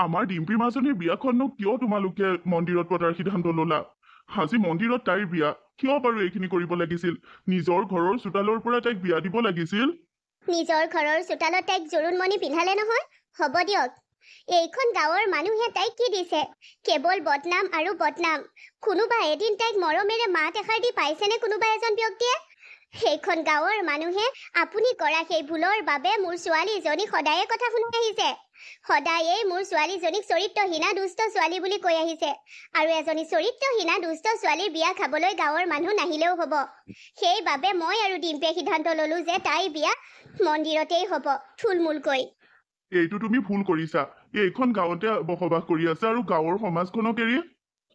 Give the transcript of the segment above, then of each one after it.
আমাৰ ডিম্পীৰ মাজনীৰ বিয়াখননো কিয় তোমালোকে মন্দিৰত পতাৰ সিদ্ধান্ত ললা? আজি মন্দিৰত তাইৰ বিয়া, কিয় বাৰু এইখিনি কৰিব লাগিছিল? নিজৰ ঘৰৰ চোতালৰ পৰা তাইক বিয়া দিব লাগিছিল। নিজৰ ঘৰৰ চোতালত তাইক জোৰোণমণি পিন্ধালে নহয়। হ'ব দিয়ক, এইখন গাঁৱৰ মানুহে তাইক কি দিছে? কেৱল বদনাম আৰু বদনাম। কোনোবা এদিন তাইক মৰমেৰে মাত এষাৰ দি পাইছেনে কোনোবা এজন ব্যক্তিয়ে? সেইখন গাঁৱৰ মানুহে আপুনি কৰা সেই ভুলৰ বাবে মোৰ ছোৱালীজনীক সদায়ে কথা শুনাই আহিছে। সদায়েই মোৰ ছোৱালীজনীক চৰিত্ৰহীনা দুষ্ট ছোৱালী বুলি কৈ আহিছে। আৰু এজনী চৰিত্ৰহীনা দুষ্ট ছোৱালীৰ বিয়া খাবলৈ গাঁৱৰ মানুহ নাহিলেও হ'ব। সেইবাবে মই আৰু ডিম্পীয়ে সিদ্ধান্ত ললো যে তাইৰ বিয়া মন্দিৰতেই হ'ব, থুলমূলকৈ। এইটো তুমি ভুল কৰিছা। এইখন গাঁৱতে বসবাস কৰি আছে আৰু গাঁৱৰ সমাজখনক এৰি।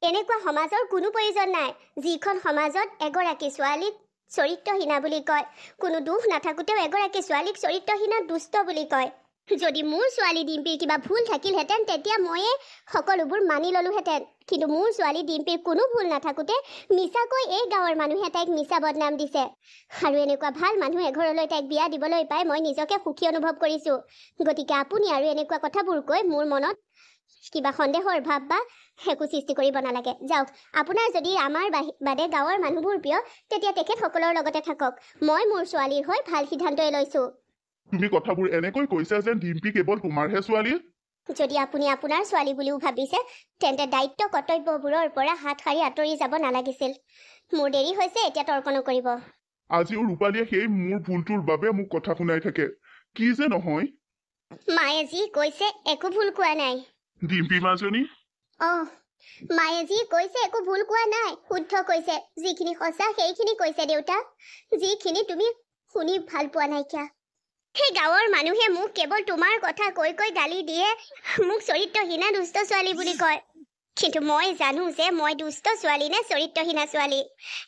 এনেকুৱা সমাজৰ কোনো প্ৰয়োজন নাই, যিখন সমাজত এগৰাকী ছোৱালীক চৰিত্ৰহীনা বুলি কয়। কোনো দুখ নাথাকোঁতেও এগৰাকী ছোৱালীক চৰিত্ৰহীনা দুষ্ট বুলি কয়। যদি মোৰ ছোৱালী ডিম্পীৰ কিবা ভুল থাকিলহেঁতেন তেতিয়া ময়ে সকলোবোৰ মানি ল'লোহেঁতেন। কিন্তু মোৰ ছোৱালী ডিম্পীৰ কোনো ভুল নাথাকোঁতে মিছাকৈ এই গাঁৱৰ মানুহে তাইক মিছা বদনাম দিছে। আৰু এনেকুৱা ভাল মানুহ এঘৰলৈ তাইক বিয়া দিবলৈ পাই মই নিজকে সুখী অনুভৱ কৰিছোঁ। গতিকে আপুনি আৰু এনেকুৱা কথাবোৰ কৈ মোৰ মনত কিবা সন্দেহৰ ভাৱ বা একো সৃষ্টি কৰিব নালাগে। যাওক, আপোনাৰ যদি আমাৰ বাদে গাঁৱৰ মানুহবোৰ প্ৰিয় তেতিয়া তেখেতসকলৰ লগতে থাকক। মই মোৰ ছোৱালীৰ হৈ ভাল সিদ্ধান্তই লৈছোঁ। তুমি কথাবোৰ এনেকৈ কৈছা যেন ডিম্পী কেৱল তোমাৰহে ছোৱালী। যদি আপুনি আপোনাৰ ছোৱালী বুলিও ভাবিছে তেন্তে দায়িত্ব কৰ্তব্যবোৰৰ পৰা হাত সাৰি আঁতৰি যাব নালাগিছিল। মোৰ দেৰি হৈছে, এতিয়া তৰ্ক নকৰিব। আজিও ৰূপালীয়ে সেই মোৰ ভুলটোৰ বাবে মোক কথা শুনাই থাকে। কি যে নহয়। মায়ে যি কৈছে একো ভুল কোৱা নাই। ডিম্পী মাজনী, মায়ে যি কৈছে একো ভুল কোৱা নাই, শুদ্ধ কৈছে। যিখিনি সঁচা সেইখিনি কৈছে দেউতা। যিখিনি তুমি শুনি ভাল পোৱা নাইকিয়া। সেই গাঁৱৰ মানুহে মোক কেৱল তোমাৰ কথা কৈ কৈ গালি দিয়ে, মোক চৰিত্ৰহীনা দুষ্ট ছোৱালী বুলি কয়। কিন্তু মই জানো যে মই দুষ্ট ছোৱালী নে চৰিত্ৰহীনা ছোৱালী।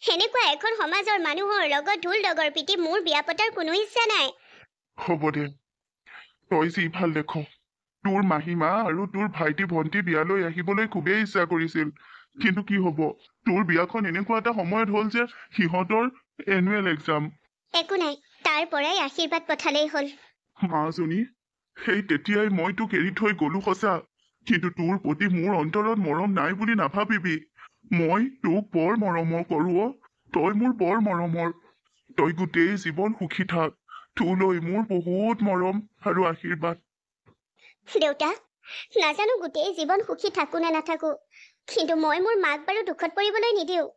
সেনেকুৱা এখন সমাজৰ মানুহৰ লগত ঢোল ডগৰ পিটি মোৰ বিয়া পতাৰ কোনো ইচ্ছা নাই। হ'ব দে, তই যি ভাল দেখ। তোৰ মাহীমা আৰু তোৰ ভাইটি ভণ্টি বিয়ালৈ আহিবলৈ খুবেই ইচ্ছা কৰিছিল, কিন্তু কি হ'ব, তোৰ বিয়াখন এনেকুৱা এটা সময়ত হ'ল যে সিহঁতৰ এনুৱেল এক্সাম। একো নাই, তাৰ পৰাই আশীৰ্বাদ পঠালেই হ'ল। মাজনী, সেই তেতিয়াই মই তোক এৰি থৈ গলো সঁচা, কিন্তু তোৰ প্ৰতি মোৰ অন্তৰত মৰম নাই বুলি নাভাবিবি। মই তোক বৰ মৰমৰ কৰোঁ। তই মোৰ বৰ মৰমৰ। তই গোটেই জীৱন সুখী থাক। তোলৈ মোৰ বহুত মৰম আৰু আশীৰ্বাদ। দেউতা, নাজানো গোটেই জীৱন সুখী থাকো নে নাথাকো, কিন্তু মই মোৰ মাক বাৰু দুখত পৰিবলৈ নিদিওঁ।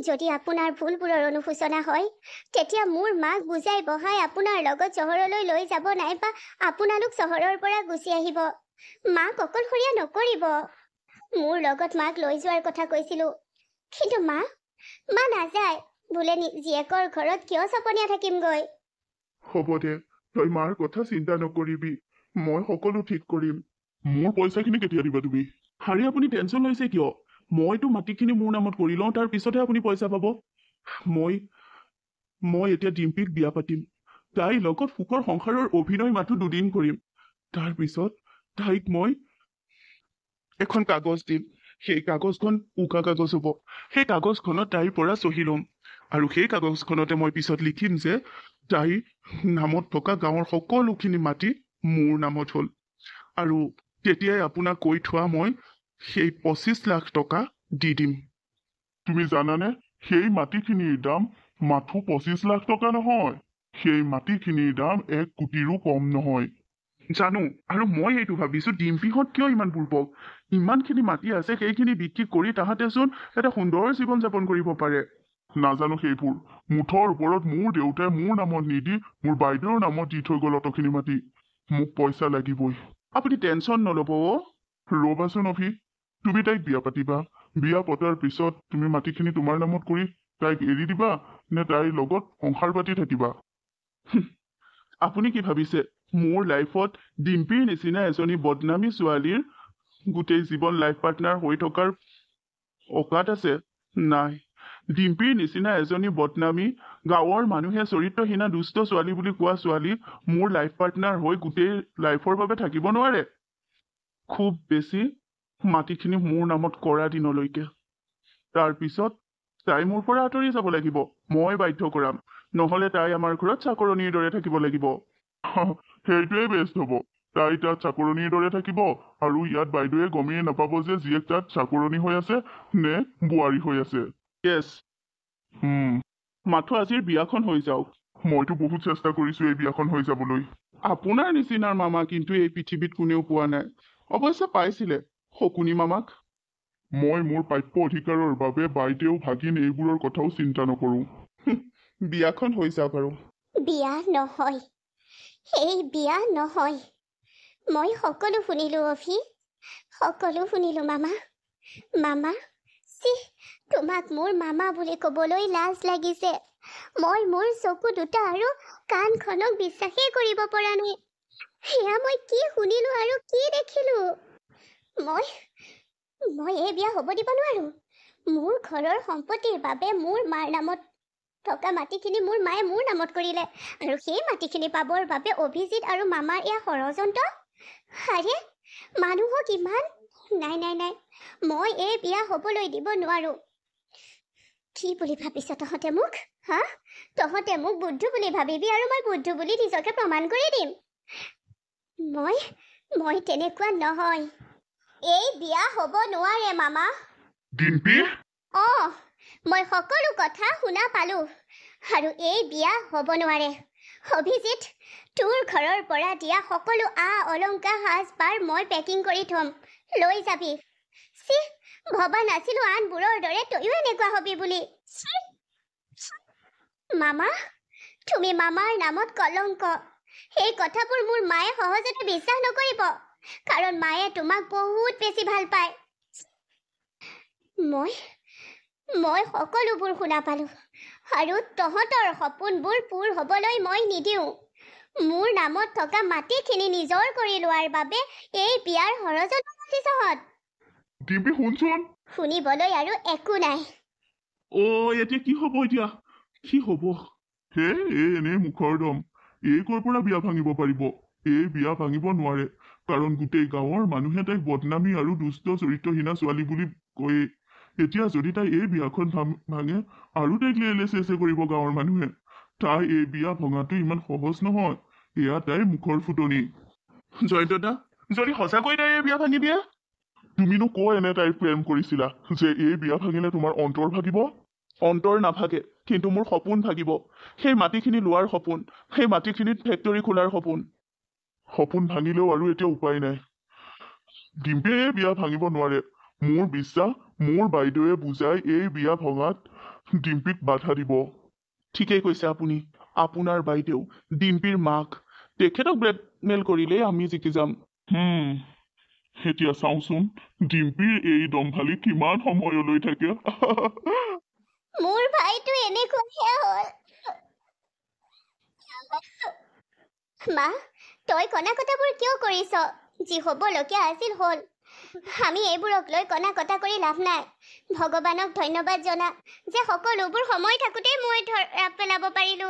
যদি আপোনাৰ ভুলবোৰৰ অনুশোচনা হয় তেতিয়া মোৰ মাক বুজাই বহাই আপোনাৰ লগত চহৰলৈ লৈ যাব, নাইবা আপোনালোক চহৰৰ পৰা গুচি আহিব। মাক অকলশৰীয়া নকৰিব। মোৰ লগত মাক লৈ যোৱাৰ কথা কৈছিলো, কিন্তু মা নাযায়। বোলে জীয়েকৰ ঘৰত কিয় চপনীয়া থাকিমগৈ। হ'ব দে, তই মাৰ কথা চিন্তা নকৰিবি, মই সকলো ঠিক কৰিম। মোৰ পইচাখিনি কেতিয়া দিবা তুমি? হাৰি আপুনি টেনচন লৈছে কিয়? মইতো মাটিখিনি মোৰ নামত কৰি লওঁ, তাৰ পিছতহে আপুনি পইচা পাব। মই এতিয়া ডিম্পীক বিয়া পাতিম। তাইৰ লগত সুখৰ সংসাৰৰ অভিনয় মাথো দুদিন কৰিম। তাৰ পিছত তাইক মই এখন কাগজ দিম। সেই কাগজখন উকা কাগজ হ'ব। সেই কাগজখনত তাইৰ পৰা চহী ল'ম, আৰু সেই কাগজখনতে মই পিছত লিখিম যে তাইৰ নামত থকা গাঁৱৰ সকলোখিনি মাটি মোৰ নামত হ'ল। আৰু তেতিয়াই আপোনাক কৈ থোৱা মই সেই 25 লাখ টকা দি দিম। তুমি জানানে, সেই মাটিখিনিৰ দাম মাথো 25 লাখ টকা নহয়। সেই মাটিখিনিৰ দাম 1 কোটিৰো কম নহয়। জানো, আৰু মই এইটো ভাবিছো ডিম্পীহঁত কিয় ইমান বুৰ্বক। ইমানখিনি মাটি আছে, সেইখিনি বিক্ৰী কৰি তাহাঁতেচোন এটা সুন্দৰ জীৱন যাপন কৰিব পাৰে। নাজানো সেইবোৰ। মুঠৰ ওপৰত মোৰ দেউতাই মোৰ নামত নিদি মোৰ বাইদেউৰ নামত দি থৈ গ'ল অতখিনি মাটি। মোক পইচা লাগিবই। আপুনি টেনচন নল'ব। ৰ'বাচোন অভি, তুমি তাইক বিয়া পাতিবা। বিয়া পতাৰ পিছত তুমি মাটিখিনি তোমাৰ নামত কৰি তাইক এৰি দিবা, নে তাইৰ লগত সংসাৰ পাতি থাকিবা? আপুনি কি ভাবিছে মোৰ লাইফত ডিম্পীৰ নিচিনা এজনী বদনামী ছোৱালীৰ গোটেই জীৱন লাইফ পাৰ্টনাৰ হৈ থকাৰ অকাত আছে? নাই। ডিম্পীৰ নিচিনা এজনী বদনামী গাঁৱৰ মানুহে চৰিত্ৰহীনা দুষ্ট ছোৱালী বুলি কোৱা ছোৱালী মোৰ লাইফ পাৰ্টনাৰ হৈ গোটেই লাইফৰ বাবে থাকিব নোৱাৰে। খুব বেছি মাটিখিনি মোৰ নামত কৰা দিনলৈকে। তাৰ পিছত তাই মোৰ পৰা আঁতৰি যাব লাগিব। মই বাধ্য কৰাম, নহ'লে তাই আমাৰ ঘৰত চাকৰণীৰ দৰে থাকিব লাগিব। সেইটোৱে বেষ্ট হ'ব। তাই তাত চাকৰণীৰ দৰে থাকিব আৰু ইয়াত বাইদেৱে গমেই নাপাব যে জীয়েক তাত চাকৰণী হৈ আছে নে বোৱাৰী হৈ আছে। য়েছ। মাথো আজিৰ বিয়াখন হৈ যাওক। মইতো বহুত চেষ্টা কৰিছো এই বিয়াখন হৈ যাবলৈ। আপোনাৰ নিচিনাৰ মামা কিন্তু এই পৃথিৱীত কোনেও পোৱা নাই। অৱশ্যে পাইছিলে শকুনি মামাক। মই মোৰ প্ৰাপ্য অধিকাৰৰ বাবে বাইদেউ ভাগিন এইবোৰৰ কথাও চিন্তা নকৰো। বিয়াখন হৈ যাওক আৰু। বিয়া নহয়, এই বিয়া নহয়। মই সকলো শুনিলো অভি, সকলো শুনিলো মামা। মামা, তোমাক মোৰ মামা বুলি ক'বলৈ লাজ লাগিছে। মই মোৰ চকু দুটা আৰু কাণখনক বিশ্বাসেই কৰিব পৰা নাই। সেয়া মই কি শুনিলো আৰু কি দেখিলো। মই এই বিয়া হ'ব দিব নোৱাৰো। মোৰ ঘৰৰ সম্পত্তিৰ বাবে মোৰ মাৰ নামত থকা মাটিখিনি মোৰ মায়ে মোৰ নামত কৰিলে, আৰু সেই মাটিখিনি পাবৰ বাবে অভিজিত আৰু মামাৰ এয়া ষড়যন্ত্ৰ। আৰে মানুহক ইমান নাই, মই এই বিয়া হ'বলৈ দিব নোৱাৰো। কি বুলি ভাবিছ তহঁতে মোক? হা, তহঁতে মোক বুদ্ধু বুলি ভাবিবি আৰু মই বুদ্ধু বুলি নিজকে প্ৰমাণ কৰি দিম। মই তেনেকুৱা নহয়। এই বিয়া হ'ব নোৱাৰে মামা। ডিম্পি? মই সকলো কথা শুনা পালো, আৰু এই বিয়া হ'ব নোৱাৰে। অভিজিত, তোৰ ঘৰৰ পৰা দিয়া সকলো অলংকাৰ সাজপাৰ মই পেকিং কৰি থ'ম, লৈ যাবি। ভবা নাছিলো আনবোৰৰ দৰে তইও এনেকুৱা হবি বুলি। মামা, তুমি মামাৰ নামত কলংক। সেই কথাবোৰ মোৰ মায়ে সহজতে বিশ্বাস নকৰিব, কাৰণ মায়ে তোমাক বহুত বেছি ভাল পায়। মই সকলোবোৰ শুনা পালো, আৰু তহঁতৰ সপোনবোৰ পূৰ হ'বলৈ মই নিদিওঁ। মোৰ নামত থকা মাটিখিনি নিজৰ কৰি লোৱাৰ বাবে এই বিয়াৰ ষড়যন্ত্ৰ কৰিছ তহঁত। ডিম্পি শুনচোন। শুনিবলৈ আৰু একো নাই। এতিয়া কি হ'ব এতিয়া? কি হ'ব? এনেই মুখৰ দম। এই ক'ৰ পৰা বিয়া ভাঙিব পাৰিব? এই বিয়া ভাঙিব নোৱাৰে, কাৰণ গোটেই গাঁৱৰ মানুহে তাইক বদনামী আৰু দুষ্ট চৰিত্ৰহীনা ছোৱালী বুলি কয়ে। এতিয়া যদি তাই এই বিয়াখন ভাঙে আৰু তাইক লেলে চেচে কৰিব গাঁৱৰ মানুহে। তাই এই বিয়া ভঙাটো ইমান সহজ নহয়। এয়া তাইৰ মুখৰ ফুটনি। জয়ন্তদা, যদি সঁচাকৈ তাই এই বিয়া ভাঙি দিয়ে? তুমিনো এনে তাইৰ প্ৰেম কৰিছিলা যে এই বিয়া ভাঙিলে তোমাৰ অন্তৰ ভাগিব? অন্তৰ নাভাগে, কিন্তু মোৰ সপোন ভাগিব। সেই মাটিখিনি লোৱাৰ সপোন, সেই মাটিখিনিত ফেক্টৰী খোলাৰ সপোন। সপোন ভাঙিলেও আৰু এতিয়া উপায় নাই। ডিম্পিয়ে এই বিয়া ভাঙিব নোৱাৰে। মোৰ বিশ্বাস, মোৰ বাইদেৱে বুজাই এই বিয়া ভঙাত ডিম্পিক বাধা দিব। ঠিকেই কৈছে আপুনি। আপোনাৰ বাইদেউ, ডিম্পিৰ মাক, তেখেতক ব্লেকমেইল কৰিলেই আমি জিকি যাম। এতিয়া চাওঁচোন ডিম্পিৰ এই দম্ভালি কিমান সময়লৈ থাকে। মোৰ ভাইটো এনেকুৱাহে হ'ল। মা, তই কণা কটাবোৰ কিয় কৰিছ? যি হ'বলগীয়া আছিল হ'ল। আমি এইবোৰক লৈ কণা কটা কৰি লাভ নাই। ভগৱানক ধন্যবাদ জনা যে সকলোবোৰ সময় থাকোঁতেই মই ধৰা পেলাব পাৰিলো।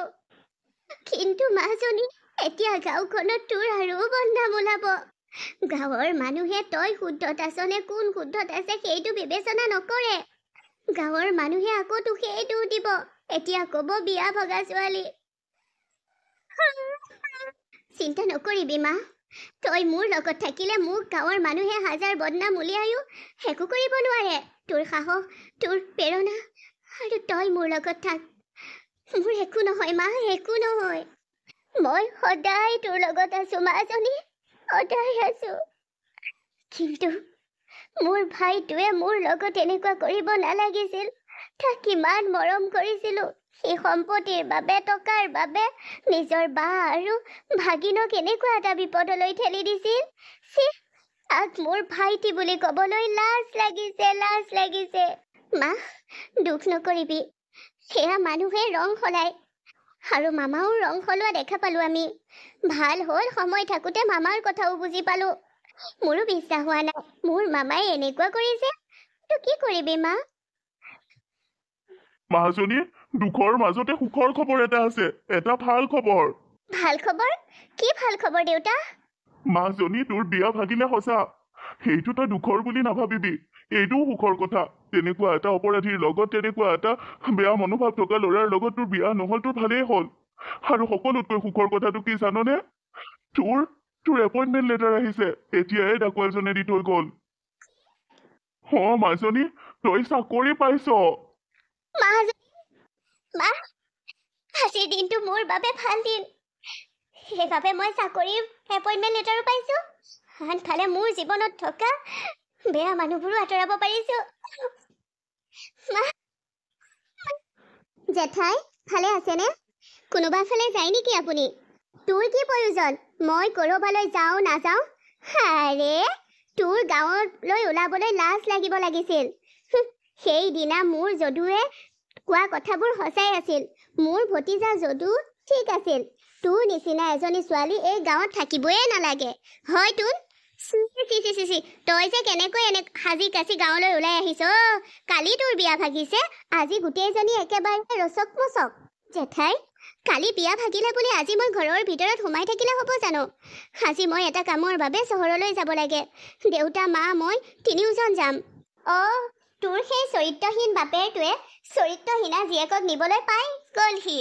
কিন্তু মাজনী, এতিয়া গাঁওখনত তোৰ আৰু বদনাম ওলাব। গাঁৱৰ মানুহে তই শুদ্ধত আছ নে কোন শুদ্ধত আছে সেইটো বিবেচনা নকৰে। গাঁৱৰ মানুহে আকৌ তোক সেইটো দিব। এতিয়া ক'ব বিয়া ভগা ছোৱালী। চিন্তা নকৰিবি মা। তই মোৰ লগত থাকিলে মোক গাঁৱৰ মানুহে হাজাৰ বদনাম উলিয়ায়ো একো কৰিব নোৱাৰে। তোৰ সাহস, তোৰ প্ৰেৰণা, আৰু তই মোৰ লগত থাক। মোৰ একো নহয় মা, একো নহয়। মই সদায় তোৰ লগত আছো মাজনী, সদায় আছো। কিন্তু মোৰ ভাইটোৱে মোৰ লগত এনেকুৱা কৰিব নালাগিছিল। তাক কিমান মৰম কৰিছিলো। সেই সম্পত্তিৰ বাবে, টকাৰ বাবে নিজৰ বা আৰু ভাগিনক এনেকুৱা এটা বিপদলৈ ঠেলি দিছিল। তাক মোৰ ভাইটি বুলি ক'বলৈ লাজ লাগিছে। মা, দুখ নকৰিবি। সেয়া মানুহে ৰং সলায়, আৰু মামাও ৰং সলোৱা দেখা পালো আমি। ভাল হ'ল সময় থাকোঁতে মামাৰ কথাও বুজি পালো। মোৰো বিশ্বাস হোৱা নাই মোৰ মামাই এনেকুৱা কৰিছে। তো কি কৰিবি মা? মাজনী, দুখৰ মাজতে সুখৰ খবৰ এটা আছে, এটা ভাল খবৰ। ভাল খবৰ? কি ভাল খবৰ দেউতা? মাজনী, তোৰ বিয়া ভাগিলে সঁচা। সেইটো তই দুখৰ বুলি নাভাবিবি, এইটোও সুখৰ কথা। তেনেকুৱা এটা অপৰাধীৰ লগত, তেনেকুৱা এটা বেয়া মনোভাৱ থকা ল'ৰাৰ লগত তোৰ বিয়া নহ'ল, তোৰ ভালেই হ'ল। আৰু সকলোতকৈ সুখৰ কথাটো কি জাননে? তোৰ এপইণ্টমেণ্ট লেটাৰ আহিছে এতিয়াই ডাকুৱালজনে দি থৈ গ'ল মাজনী তই চাকৰি পাইছ মা আজিৰ দিনটো মোৰ বাবে ভাল দিন সেইবাবে মই চাকৰিৰ এপইণ্টমেণ্ট লেটাৰো পাইছো আনফালে মোৰ জীৱনত থকা বেয়া মানুহবোৰো আঁতৰাব পাৰিছো জেঠাই ভালে আছেনে কোনোবা ফালে যায় নেকি আপুনি তোৰ কি প্ৰয়োজন মই ক'ৰবালৈ যাওঁ নাযাওঁ আৰে তোৰ গাঁৱলৈ ওলাবলৈ লাজ লাগিব লাগিছিল সেইদিনা মোৰ যদুৱে কোৱা কথাবোৰ সঁচাই আছিল মোৰ ভতিজা যদু ঠিক আছিল তোৰ নিচিনা এজনী ছোৱালী এই গাঁৱত থাকিবই নালাগে হয় তোৰ তই যে কেনেকৈ এনে সাজি কাচি গাঁৱলৈ ওলাই আহিছ কালি তোৰ বিয়া ভাগিছে আজি গোটেইজনী একেবাৰে ৰচক মচক জেঠাই কালি বিয়া ভাগিলে বুলি আজি মই ঘৰৰ ভিতৰত সোমাই থাকিলে হ'ব জানো আজি মই এটা কামৰ বাবে চহৰলৈ যাব লাগে দেউতা মা মই তিনিওজন যাম তোৰ সেই চৰিত্ৰহীন বাপেৰটোৱে চৰিত্ৰহীনা জীয়েকক নিবলৈ পাই গ'লহি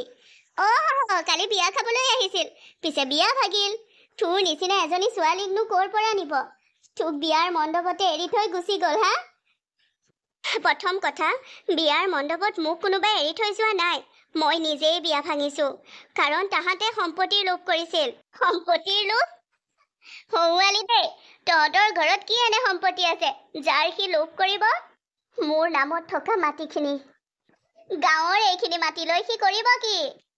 কালি বিয়া খাবলৈ আহিছিল পিছে বিয়া ভাগিল তোৰ নিচিনা এজনী ছোৱালীকনো ক'ৰ পৰা নিব তোক বিয়াৰ মণ্ডপতে এৰি থৈ গুচি গ'ল হা প্ৰথম কথা বিয়াৰ মণ্ডপত মোক কোনোবাই এৰি থৈ যোৱা নাই মই নিজেই বিয়া ভাঙিছো কাৰণ তাহাঁতে সম্পত্তিৰ লোভ কৰিছিল সম্পত্তিৰ লোভ সৌৱালি দেই তহঁতৰ ঘৰত কি এনে সম্পত্তি আছে যাৰ সি লোভ কৰিব মোৰ নামত থকা মাটিখিনি গাঁৱৰ এইখিনি মাটি লৈ সি কৰিব কি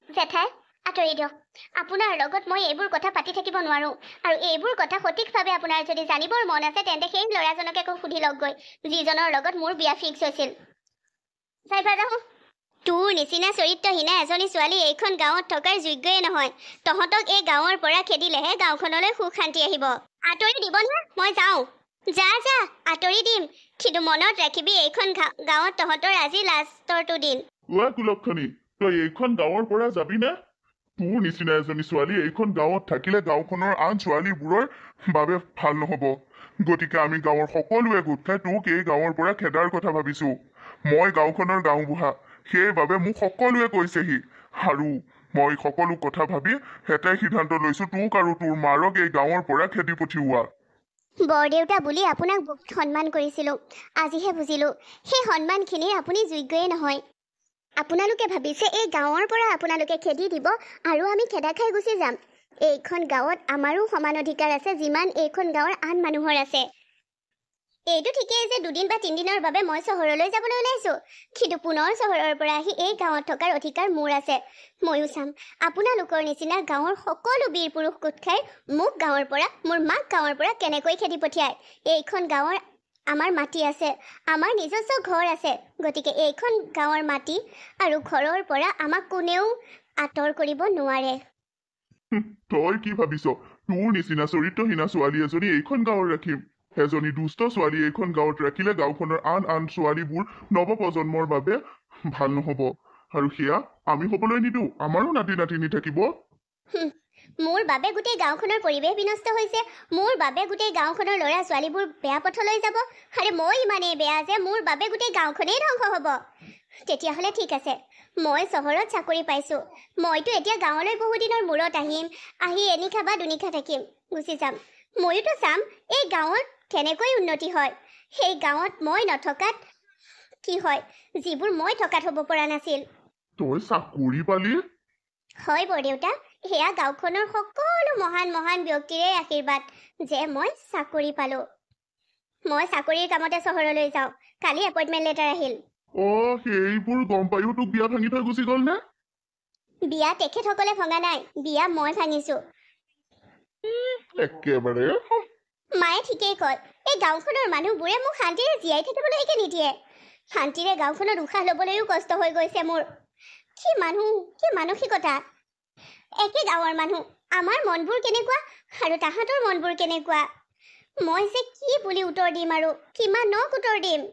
জেঠাই আঁতৰি দিয়ক আপোনাৰ লগত মই এইবোৰ কথা পাতি থাকিব নোৱাৰো আৰু এইবোৰ কথা সঠিকভাৱে আপোনাৰ যদি জানিবৰ মন আছে তেন্তে সেই ল'ৰাজনকে সুধি লওক গৈ যিজনৰ লগত মোৰ বিয়া ফিক্স হৈছিল তোৰ নিচিনা চৰিত্ৰহীনা এজনী ছোৱালী এইখন গাঁৱত থকাৰ যোগ্যই নহয় তহঁতক এই গাঁৱৰ পৰা খেদিলেহে গাঁওখনলৈ সুখ শান্তি আহিব আঁতৰি দিবনে মই যাওঁ যা আঁতৰি দিম কিন্তু মনত ৰাখিবি এইখন গাঁৱত তহঁতৰ আজি লাষ্টৰটো দিন কুলক্ষণী তই এইখন গাঁৱৰ পৰা যাবি নে তোৰ নিচিনা এজনী ছোৱালী এইখন গাঁৱত থাকিলে গাঁওখনৰ আন ছোৱালীবোৰৰ বাবে ভাল নহ'ব গতিকে আমি গাঁৱৰ সকলোৱে গোট খাই তোক এই গাঁৱৰ পৰা খেদাৰ কথা ভাবিছো মই গাঁওখনৰ গাঁওবুঢ়া সেইবাবে মোক সকলোৱে কৈছেহি আৰু মই সকলো কথা ভাবি এটাই সিদ্ধান্ত লৈছো তোক আৰু তোৰ মাৰক এই গাঁৱৰ পৰা খেদি পঠিওৱা বৰদেউতা বুলি আপোনাক বহুত সন্মান কৰিছিলো আজিহে বুজিলো সেই সন্মানখিনিৰ আপুনি যোগ্যই নহয় আপোনালোকে ভাবিছে এই গাঁৱৰ পৰা আপোনালোকে খেদি দিব আৰু আমি খেদা খাই গুচি যাম এইখন গাঁৱত আমাৰো সমান অধিকাৰ আছে যিমান এইখন গাঁৱৰ আন মানুহৰ আছে এইটো ঠিকেই যে 2 দিন বা 3 দিনৰ বাবে মই চহৰলৈ যাবলৈ ওলাইছো কিন্তু পুনৰ চহৰৰ পৰা আহি এই গাঁৱত থকাৰ অধিকাৰ মোৰ আছে ময়ো চাম আপোনালোকৰ নিচিনা গাঁৱৰ সকলো বীৰ পুৰুষ গোট খাই মোক গাঁৱৰ পৰা মোৰ মাক গাঁৱৰ পৰা কেনেকৈ খেদি পঠিয়ায় এইখন গাঁৱৰ আমাৰ মাটি আছে আমাৰ নিজস্ব ঘৰ আছে গতিকে এইখন গাঁৱৰ মাটি আৰু ঘৰৰ পৰা আমাক কোনেও আঁতৰ কৰিব নোৱাৰে তই কি ভাবিছ তোৰ নিচিনা চৰিত্ৰহীনা ছোৱালী এজনী এইখন গাঁৱত ৰাখিম এজনী দুষ্ট ছোৱালী এইখন গাঁৱত ৰাখিলে গাঁওখনৰ আন ছোৱালীবোৰ নৱপ্ৰজন্মৰ বাবে ভাল নহ'ব আৰু সেয়া আমি হ'বলৈ নিদিওঁ আমাৰো নাতি নাতিনী থাকিব মোৰ বাবে গোটেই গাঁওখনৰ পৰিৱেশ বিনষ্ট হৈছে মোৰ বাবে গোটেই গাঁওখনৰ ল'ৰা ছোৱালীবোৰ বেয়া পথলৈ যাব আৰে মই ইমানেই বেয়া যে মোৰ বাবে গোটেই গাঁওখনেই ধ্বংস হ'ব তেতিয়াহ'লে ঠিক আছে মই চহৰত চাকৰি পাইছো মইতো এতিয়া গাঁৱলৈ বহুদিনৰ মূৰত আহি এনিশা বা দুনিশা থাকিম গুচি যাম ময়োতো চাম এই গাঁৱত কেনেকৈ উন্নতি হয় সেই গাঁৱত মই নথকাত কি হয় যিবোৰ মই থকাত হ'ব পৰা নাছিল তই চাকৰি পালি হয় বৰদেউতা সেয়া গাঁওখনৰ সকলো মহান মহান ব্যক্তিৰে আশীৰ্বাদ যে মই চাকৰি পালো মই চাকৰিৰ কামতে চহৰলৈ যাওঁ কালি এপইণ্টমেণ্ট লেটাৰ আহিল সেইবোৰ গম পাইও তোক বিয়া ভাঙি থৈ গুচি গ'ল নে বিয়া তেখেতসকলে ভঙা নাই বিয়া মই ভাঙিছো একেবাৰে মায়ে ঠিকেই কয় এই গাঁওখনৰ মানুহবোৰে মোক শান্তিৰে জীয়াই থাকিবলৈকে নিদিয়ে শান্তিৰে গাঁওখনত উশাহ ল'বলৈও কষ্ট হৈ গৈছে মোৰ কি মানসিকতা একে গাঁৱৰ মানুহ আমাৰ মনবোৰ কেনেকুৱা আৰু তাহাঁতৰ মনবোৰ কেনেকুৱা মই যে কি বুলি উত্তৰ দিম আৰু কিমানক উত্তৰ দিম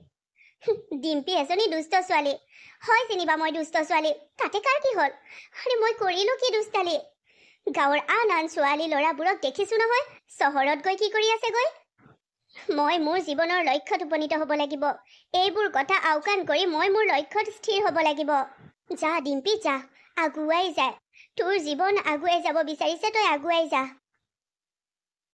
ডিম্পী এজনী দুষ্ট ছোৱালী হয় যেনিবা মই দুষ্ট ছোৱালী তাতে কাৰ কি হ'ল আৰে মই কৰিলো কি দুষ্টালি গাঁৱৰ আন ছোৱালী ল'ৰাবোৰক দেখিছো নহয় চহৰত গৈ কি কৰি আছে গৈ মই মোৰ জীৱনৰ লক্ষ্যত উপনীত হ'ব লাগিব এইবোৰ কথা আওকাণ কৰি মই মোৰ লক্ষ্যত স্থিৰ হ'ব লাগিব যা ডিম্পী যা আগুৱাই যা তোৰ জীৱন আগুৱাই যাব বিচাৰিছে তই আগুৱাই যা